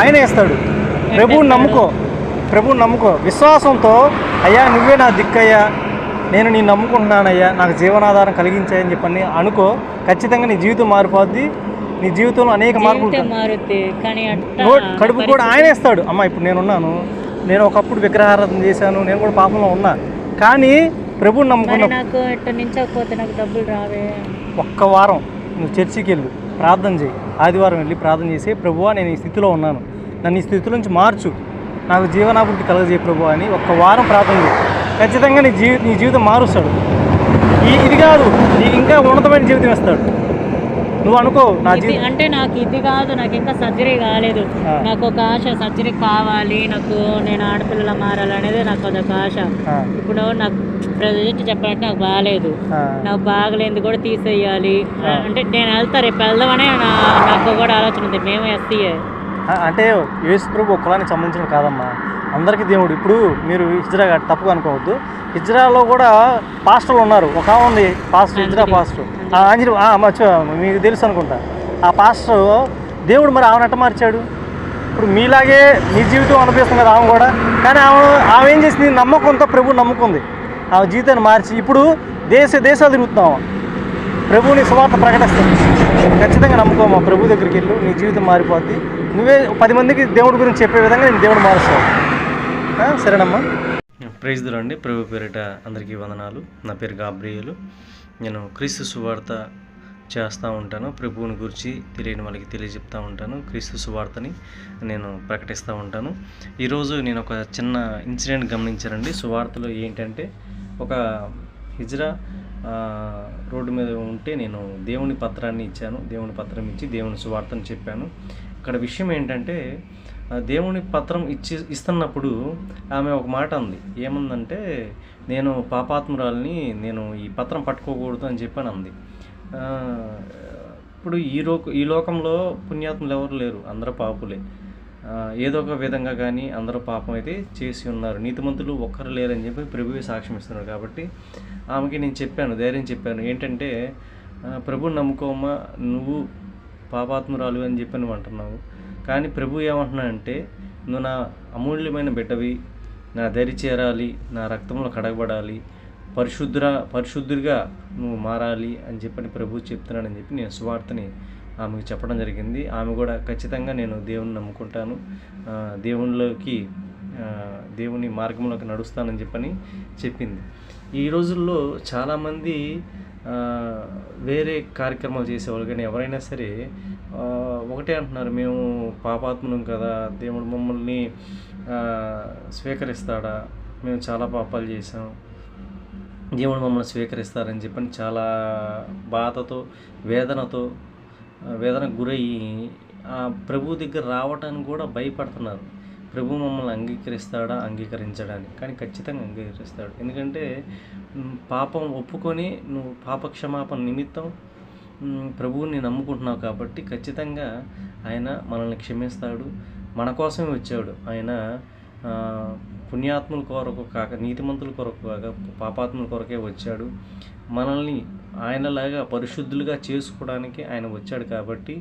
ఆయనే ఇస్తాడు. ప్రభువుని నమ్ముకో విశ్వాసంతో. అయ్యా నువ్వే నా దిక్కయ్యా, నేను నీ నమ్ముకుంటున్నానయ్యా, నాకు జీవనాధారం కలిగించాయని చెప్పని అనుకో. ఖచ్చితంగా నీ జీవితం మారిపోద్ది. నీ జీవితంలో అనేక మార్పులు, కడుపు కూడా ఆయనే ఇస్తాడు. అమ్మ ఇప్పుడు నేను ఒకప్పుడు విగ్రహారాధన చేశాను, నేను కూడా పాపంలో ఉన్నా. కానీ ప్రభువుని నమ్ముకున్నా. ఒక్క వారం నువ్వు చర్చికి వెళ్ళు, ప్రార్థన చేయి. ఆదివారం వెళ్ళి ప్రార్థన చేసి, ప్రభువా నేను ఈ స్థితిలో ఉన్నాను, నన్ను ఈ స్థితి నుంచి మార్చు, నాకు జీవనాభివృద్ధి కలగజేయ ప్రభువా అని ఒక్క వారం ప్రార్థన చేయి. ఖచ్చితంగా నీ జీవితం మారుస్తాడు. ఇది కాదు, నీకు ఇంకా ఉన్నతమైన జీవితం ఇస్తాడు. నువ్వు అనుకో నా జీవితం అంటే నాకు ఇది కాదు, నాకు ఇంకా సర్జరీ కాలేదు, నాకు ఒక ఆశ, సర్జరీ కావాలి నాకు, నేను ఆడపిల్లల మారాలనేది నాకు అదొక ఆశ. ఇప్పుడు నాకు ప్రజెంట్ చెప్పాలంటే నాకు బాగాలేదు, నాకు బాగలేదు కూడా తీసేయాలి అంటే నేను వెళ్తా, రేపు వెళ్దామనే నాకు కూడా ఆలోచన ఉంది. మేము ఎస్సీఏ అంటే యేసు ప్రభు ఒక్కలానికి సంబంధించిన కాదమ్మా, అందరికీ దేవుడు. ఇప్పుడు మీరు హిజ్రా తప్పుగా అనుకోవద్దు. హిజ్రాలో కూడా పాస్టర్లు ఉన్నారు. ఒక ఉంది పాస్టర్, హిజ్రా పాస్టర్ మీకు తెలుసు అనుకుంటా. ఆ పాస్టర్ దేవుడు మరి ఆమె ఎట్ట మార్చాడు. ఇప్పుడు మీలాగే మీ జీవితం అనిపిస్తుంది కదా ఆమె కూడా. కానీ ఆమె ఏం చేసింది, నమ్మకంతో ప్రభువు నమ్ముకుంది. ఆమె జీవితాన్ని మార్చి ఇప్పుడు దేశాలు తిరుగుతున్నాము, ప్రభువుని సువార్త ప్రకటిస్తుంది. ఖచ్చితంగా నమ్ముకోమా, ప్రభు దగ్గరికి వెళ్ళు, నీ జీవితం మారిపోద్ది. నువ్వే 10 మందికి దేవుడి గురించి చెప్పే విధంగా నేను దేవుడు మారుస్తావు. సరేనమ్మా. Praise the lord. ప్రభు పేరిట అందరికీ వందనాలు. నా పేరు గాబ్రియేలు. నేను క్రీస్తు సువార్త చేస్తూ ఉంటాను. ప్రభువుని గురించి తెలియని వాళ్ళకి తెలియజెప్తూ ఉంటాను. క్రీస్తు సువార్తని నేను ప్రకటిస్తూ ఉంటాను. ఈరోజు నేను ఒక చిన్న ఇన్సిడెంట్ గమనించానండి. సువార్తలో ఏంటంటే, ఒక హిజ్రా రోడ్డు మీద ఉంటే నేను దేవుని పత్రాన్ని ఇచ్చాను. దేవుని పత్రం ఇచ్చి దేవుని సువార్తను చెప్పాను. ఇక్కడ విషయం ఏంటంటే, దేవుని పత్రం ఇస్తున్నప్పుడు ఆమె ఒక మాట అంది. ఏముందంటే, నేను పాపాత్మురాలని, నేను ఈ పత్రం పట్టుకోకూడదు అని చెప్పాను అంది. ఇప్పుడు ఈ లోకంలో పుణ్యాత్ములు ఎవరు లేరు, అందరూ పాపులే. ఏదో ఒక విధంగా కానీ అందరూ పాపం అయితే చేసి ఉన్నారు, నీతిమంతులు ఒక్కరు లేరని చెప్పి ప్రభువే సాక్ష్యం ఇస్తున్నారు. కాబట్టి ఆమెకి నేను చెప్పాను, ధైర్యం చెప్పాను. ఏంటంటే, ప్రభువుని నమ్ముకోమా, నువ్వు పాపాత్మురాలు అని చెప్పి నువ్వు అంటున్నావు. కానీ ప్రభు ఏమంటున్నాడంటే, నువ్వు నా అమూల్యమైన బిడ్డవి, నా దరి చేరాలి, నా రక్తంలో కడగబడాలి, పరిశుద్ధుడిగా నువ్వు మారాలి అని చెప్పని ప్రభు చెప్తున్నాడని చెప్పి నేను సువార్తని ఆమెకు చెప్పడం జరిగింది. ఆమె కూడా ఖచ్చితంగా నేను దేవుని నమ్ముకుంటాను, దేవుని మార్గంలోకి నడుస్తానని చెప్పని చెప్పింది. ఈ రోజుల్లో చాలామంది వేరే కార్యక్రమాలు చేసేవాళ్ళు, కానీ ఎవరైనా సరే ఒకటే అంటున్నారు, మేము పాపాత్ములం కదా, దేవుడు మమ్మల్ని స్వీకరిస్తాడా, మేము చాలా పాపాలు చేసాం, దేవుడు మమ్మల్ని స్వీకరిస్తారని చెప్పని చాలా బాధతో వేదనకు గురయ్యి ప్రభు దగ్గర రావటానికి కూడా భయపడుతున్నారు. ప్రభు మమ్మల్ని అంగీకరించడానికి. కానీ ఖచ్చితంగా అంగీకరిస్తాడు. ఎందుకంటే పాపం ఒప్పుకొని నువ్వు పాపక్షమాపణ నిమిత్తం ప్రభువుని నమ్ముకుంటున్నావు కాబట్టి ఖచ్చితంగా ఆయన మనల్ని క్షమిస్తాడు. మన కోసమే వచ్చాడు ఆయన. పుణ్యాత్ముల కొరకు కాక, నీతిమంతుల కొరకు కాక, పాపాత్ముల కొరకే వచ్చాడు. మనల్ని ఆయనలాగా పరిశుద్ధులుగా చేసుకోవడానికి ఆయన వచ్చాడు. కాబట్టి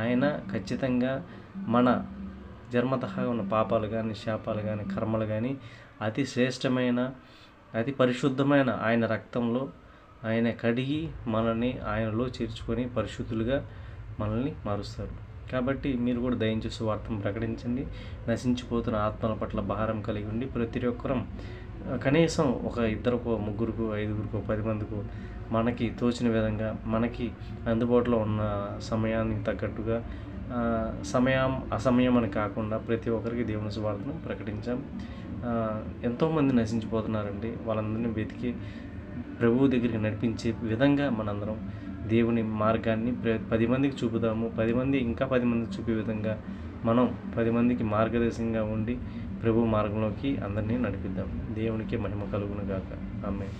ఆయన ఖచ్చితంగా మన జన్మతః ఉన్న పాపాలు కానీ, శాపాలు కానీ, కర్మలు కానీ అతి శ్రేష్టమైన, అతి పరిశుద్ధమైన ఆయన రక్తంలో ఆయన కడిగి మనల్ని ఆయనలో చేర్చుకొని పరిశుద్ధులుగా మనల్ని మారుస్తారు. కాబట్టి మీరు కూడా దయించి సువార్తను ప్రకటించండి. నశించిపోతున్న ఆత్మల పట్ల భారం కలిగి ఉండి ప్రతి ఒక్కరం కనీసం ఒక 2, 3, 5, 10 మందికి మనకి తోచిన విధంగా, మనకి అందుబాటులో ఉన్న సమయానికి తగ్గట్టుగా, అసమయం అని కాకుండా ప్రతి ఒక్కరికి దేవుని సువార్తను ప్రకటించాం. ఎంతోమంది నశించిపోతున్నారండి. వాళ్ళందరినీ వెతికి ప్రభువు దగ్గరికి నడిపించే విధంగా మనందరం దేవుని మార్గాన్ని 10 మందికి చూపుదాము. 10 మంది ఇంకా 10 మందికి చూపే విధంగా మనం 10 మందికి మార్గదర్శకంగా ఉండి ప్రభు మార్గంలోకి అందరినీ నడిపిద్దాం. దేవునికి మహిమ కలుగును గాక. ఆమేన్.